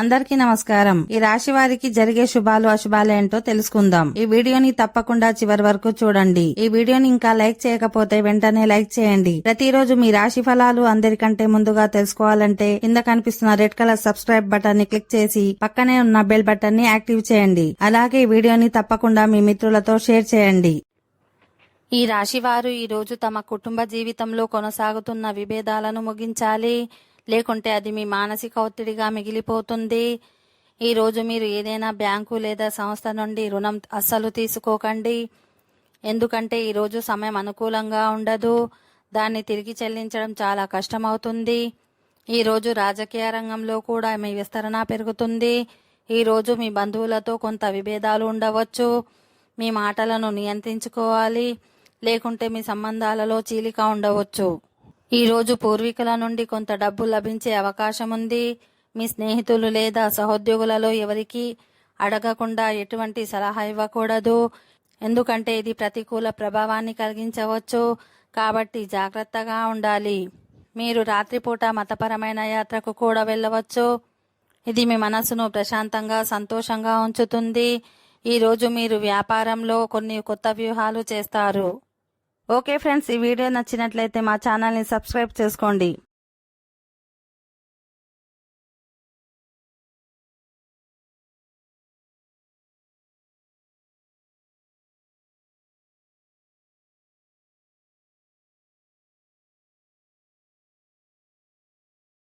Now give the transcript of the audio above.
అందరికీ నమస్కారం. ఈ రాశి వారికి జరిగే శుభాలు అశుభాలు ఏంటో తెలుసుకుందాం. ఈ వీడియోని తప్పకుండా చివరి వరకు చూడండి. ఈ వీడియోని ఇంకా లైక్ చేయకపోతే వెంటనే లైక్ చేయండి. ప్రతిరోజు మీ రాశి ఫలాలు అందరికంటే ముందుగా తెలుసుకోవాలంటే కింద కనిపిస్తున్న రెడ్ కలర్ సబ్స్క్రైబ్ బటన్ ని క్లిక్ చేసి పక్కనే ఉన్న బెల్ బటన్ ని యాక్టివ్ చేయండి. అలాగే ఈ వీడియోని తప్పకుండా మీ మిత్రులతో షేర్ చేయండి. ఈ రాశి వారు ఈ రోజు తమ కుటుంబ జీవితంలో కొనసాగుతున్న విభేదాలను ముగించాలి. లేకుంటే అది మీ మానసిక ఒత్తిడిగా మిగిలిపోతుంది. ఈ రోజు మీరు ఏదైనా బ్యాంకు లేదా సంస్థ నుండి రుణం అస్సలు తీసుకోకండి. ఎందుకంటే ఈరోజు సమయం అనుకూలంగా ఉండదు. దాన్ని తిరిగి చెల్లించడం చాలా కష్టమవుతుంది. ఈరోజు రాజకీయ రంగంలో కూడా మీ విస్తరణ పెరుగుతుంది. ఈరోజు మీ బంధువులతో కొంత విభేదాలు ఉండవచ్చు. మీ మాటలను నియంత్రించుకోవాలి. లేకుంటే మీ సంబంధాలలో చీలిక ఉండవచ్చు. ఈ రోజు పూర్వీకుల నుండి కొంత డబ్బు లభించే అవకాశం ఉంది. మీ స్నేహితులు లేదా సహోద్యోగులలో ఎవరికి అడగకుండా ఎటువంటి సలహా ఇవ్వకూడదు. ఎందుకంటే ఇది ప్రతికూల ప్రభావాన్ని కలిగించవచ్చు. కాబట్టి జాగ్రత్తగా ఉండాలి. మీరు రాత్రిపూట మతపరమైన యాత్రకు కూడా వెళ్ళవచ్చు. ఇది మీ మనసును ప్రశాంతంగా సంతోషంగా ఉంచుతుంది. ఈ రోజు మీరు వ్యాపారంలో కొన్ని కొత్త వ్యూహాలు చేస్తారు. ఓకే ఫ్రెండ్స్, ఈ వీడియో నచ్చినట్లయితే మా ఛానల్ని సబ్స్క్రైబ్ చేసుకోండి.